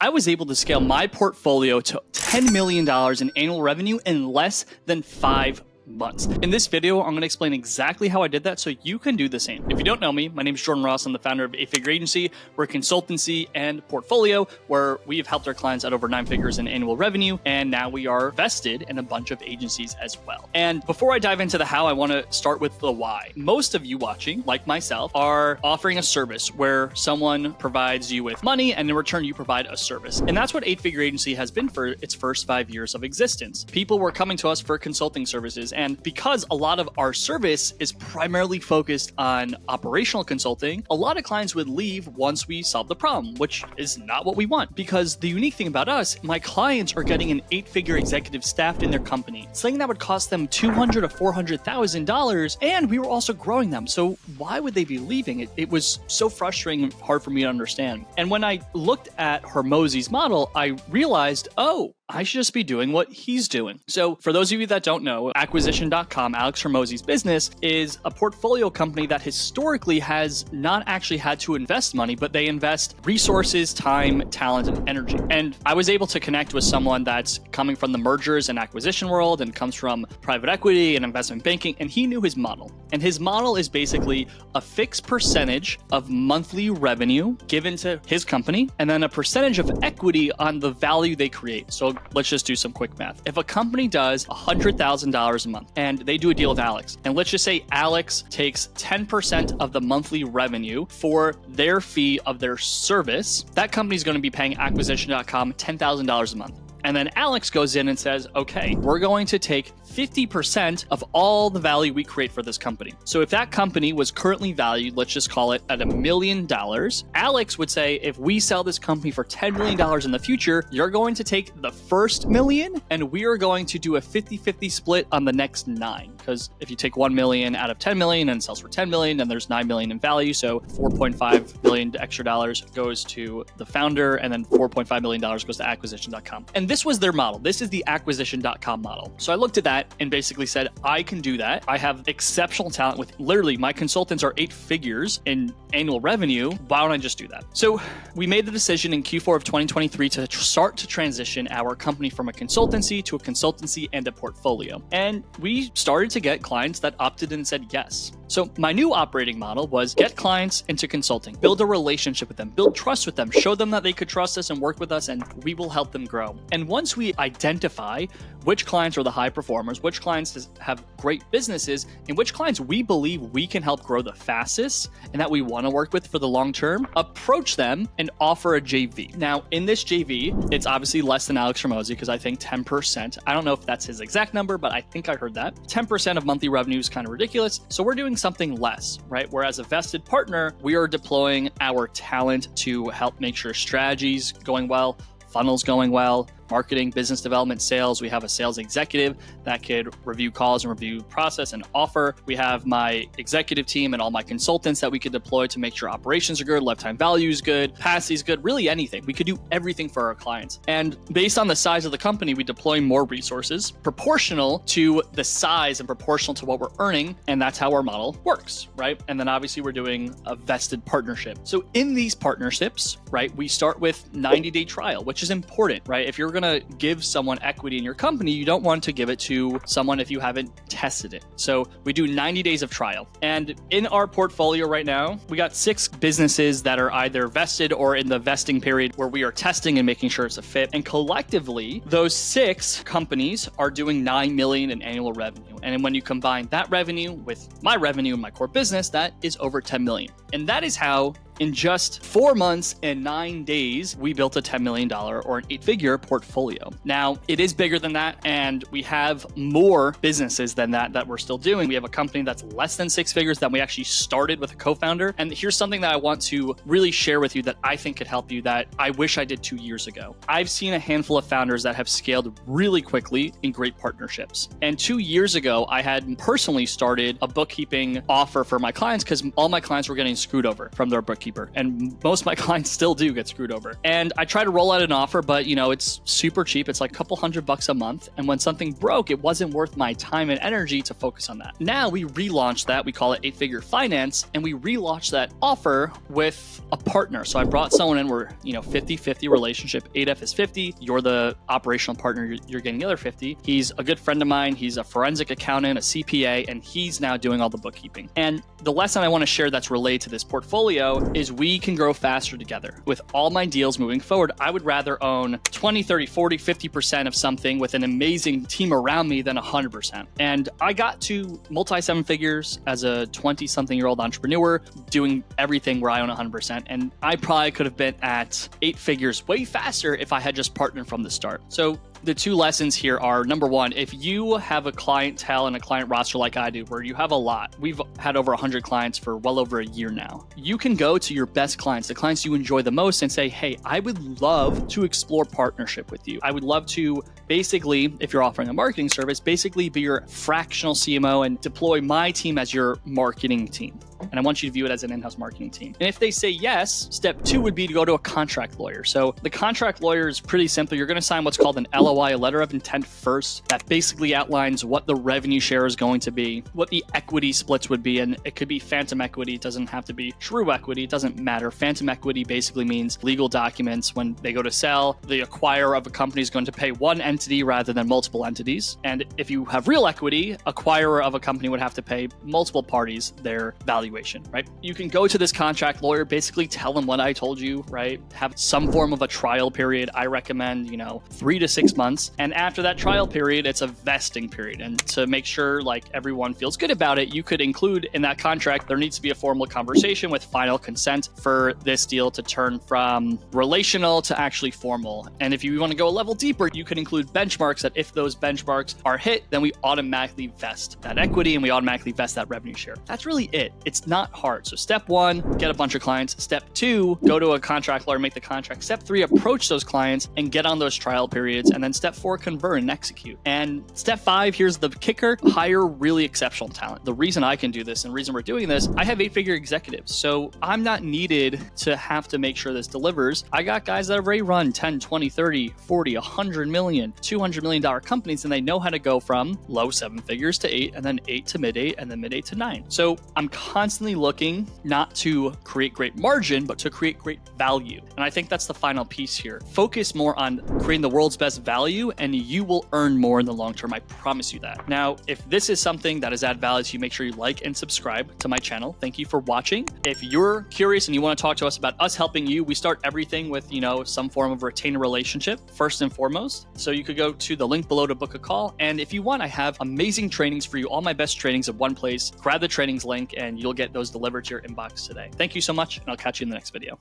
I was able to scale my portfolio to $10 million in annual revenue in less than 5 months. In this video, I'm going to explain exactly how I did that so you can do the same. If you don't know me, my name is Jordan Ross. I'm the founder of 8-Figure Agency. We're a consultancy and portfolio where we have helped our clients at over 9 figures in annual revenue, and now we are vested in a bunch of agencies as well. And before I dive into the how, I want to start with the why. Most of you watching, like myself, are offering a service where someone provides you with money and in return you provide a service. And that's what 8-Figure Agency has been for its first 5 years of existence. People were coming to us for consulting services, and because a lot of our service is primarily focused on operational consulting, a lot of clients would leave once we solve the problem, which is not what we want. Because the unique thing about us, my clients are getting an 8-figure executive staffed in their company, something that would cost them $200,000 to $400,000, and we were also growing them. So why would they be leaving? It was so frustrating and hard for me to understand. And when I looked at Hormozi's model, I realized, oh, I should just be doing what he's doing. So for those of you that don't know, acquisition.com, Alex Hormozi's business, is a portfolio company that historically has not actually had to invest money, but they invest resources, time, talent, and energy. And I was able to connect with someone that's coming from the mergers and acquisition world and comes from private equity and investment banking, and he knew his model. And his model is basically a fixed percentage of monthly revenue given to his company, and then a percentage of equity on the value they create. So let's just do some quick math. If a company does $100,000 a month and they do a deal with Alex, and let's just say Alex takes 10% of the monthly revenue for their fee of their service, that company is going to be paying acquisition.com $10,000 a month. And then Alex goes in and says, okay, we're going to take 50% of all the value we create for this company. So if that company was currently valued, let's just call it at $1 million, Alex would say, if we sell this company for $10 million in the future, you're going to take the first $1 million and we are going to do a 50-50 split on the next 9. Because if you take $1 million out of $10 million and it sells for $10 million, then there's $9 million in value. So $4.5 million extra dollars goes to the founder, and then $4.5 million goes to acquisition.com. And this was their model. This is the acquisition.com model. So I looked at that and basically said, I can do that. I have exceptional talent with literally my consultants are 8 figures in annual revenue. Why don't I just do that? So we made the decision in Q4 of 2023 to start to transition our company from a consultancy to a consultancy and a portfolio. And we started to get clients that opted in and said yes. So my new operating model was get clients into consulting, build a relationship with them, build trust with them, show them that they could trust us and work with us, and we will help them grow. And once we identify which clients are the high performers, which clients have great businesses, and which clients we believe we can help grow the fastest and that we want to work with for the long term, approach them and offer a JV. Now, in this JV, it's obviously less than Alex Hormozi because I think 10%. I don't know if that's his exact number, but I think I heard that. 10% of monthly revenue is kind of ridiculous. So we're doing something less, right? Whereas a vested partner, we are deploying our talent to help make sure strategies going well, funnels going well, marketing, business development, sales. We have a sales executive that could review calls and review process and offer. We have my executive team and all my consultants that we could deploy to make sure operations are good, lifetime value is good, capacity is good, really anything. We could do everything for our clients. And based on the size of the company, we deploy more resources proportional to the size and proportional to what we're earning. And that's how our model works, right? And then obviously we're doing a vested partnership. So in these partnerships, right, we start with 90-day trial, which is important, right? If you're going to give someone equity in your company, you don't want to give it to someone if you haven't tested it. So we do 90 days of trial. And in our portfolio right now, we got 6 businesses that are either vested or in the vesting period where we are testing and making sure it's a fit. And collectively, those 6 companies are doing $9 million in annual revenue. And when you combine that revenue with my revenue and my core business, that is over $10 million. And that is how in just 4 months and 9 days, we built a $10 million or an 8-figure portfolio. Now, it is bigger than that, and we have more businesses than that we're still doing. We have a company that's less than 6 figures that we actually started with a co-founder. And here's something that I want to really share with you that I think could help you that I wish I did 2 years ago. I've seen a handful of founders that have scaled really quickly in great partnerships. And 2 years ago, I had personally started a bookkeeping offer for my clients because all my clients were getting screwed over from their bookkeeping. bookkeeper. And most of my clients still do get screwed over. And I try to roll out an offer, but it's super cheap. It's like a couple $100 a month. And when something broke, it wasn't worth my time and energy to focus on that. Now we relaunched that. We call it 8-Figure Finance. And we relaunched that offer with a partner. So I brought someone in. We're 50-50 relationship. 8F is 50. You're the operational partner. You're getting the other 50. He's a good friend of mine. He's a forensic accountant, a CPA, and he's now doing all the bookkeeping. And the lesson I want to share that's related to this portfolio is we can grow faster together. With all my deals moving forward, I would rather own 20, 30, 40, 50% of something with an amazing team around me than 100%. And I got to multi-seven figures as a 20-something-year-old entrepreneur doing everything where I own 100%. And I probably could have been at 8 figures way faster if I had just partnered from the start. So the two lessons here are, number one, if you have a clientele and a client roster like I do, where you have a lot, we've had over 100 clients for well over a year now. You can go to your best clients, the clients you enjoy the most, and say, hey, I would love to explore partnership with you. I would love to basically, if you're offering a marketing service, basically be your fractional CMO and deploy my team as your marketing team. And I want you to view it as an in-house marketing team. And if they say yes, step 2 would be to go to a contract lawyer. So the contract lawyer is pretty simple. You're going to sign what's called an LOI, a letter of intent first. That basically outlines what the revenue share is going to be, what the equity splits would be. And it could be phantom equity. It doesn't have to be true equity. It doesn't matter. Phantom equity basically means legal documents. When they go to sell, the acquirer of a company is going to pay one entity rather than multiple entities. And if you have real equity, acquirer of a company would have to pay multiple parties their valuation. Right? You can go to this contract lawyer, basically tell them what I told you, right? Have some form of a trial period. I recommend, 3 to 6 months. And after that trial period, it's a vesting period. And to make sure like everyone feels good about it, you could include in that contract, there needs to be a formal conversation with final consent for this deal to turn from relational to actually formal. And if you want to go a level deeper, you could include benchmarks that if those benchmarks are hit, then we automatically vest that equity and we automatically vest that revenue share. That's really it. It's not hard. So step 1, get a bunch of clients. Step 2, go to a contract lawyer, make the contract. Step 3, approach those clients and get on those trial periods. And then step 4, convert and execute. And step 5, here's the kicker, hire really exceptional talent. The reason I can do this and the reason we're doing this, I have 8-figure executives. So I'm not needed to have to make sure this delivers. I got guys that have already run 10, 20, 30, 40, 100 million, $200 million companies, and they know how to go from low 7 figures to 8, and then 8 to mid 8, and then mid 8 to 9. So I'm constantly looking not to create great margin, but to create great value. And I think that's the final piece here. Focus more on creating the world's best value, and you will earn more in the long term. I promise you that. Now, if this is something that has added value to you, make sure you like and subscribe to my channel. Thank you for watching. If you're curious and you want to talk to us about us helping you, we start everything with, some form of retainer relationship, first and foremost. So you could go to the link below to book a call. And if you want, I have amazing trainings for you, all my best trainings in one place. Grab the trainings link and you'll get those delivered to your inbox today. Thank you so much, and I'll catch you in the next video.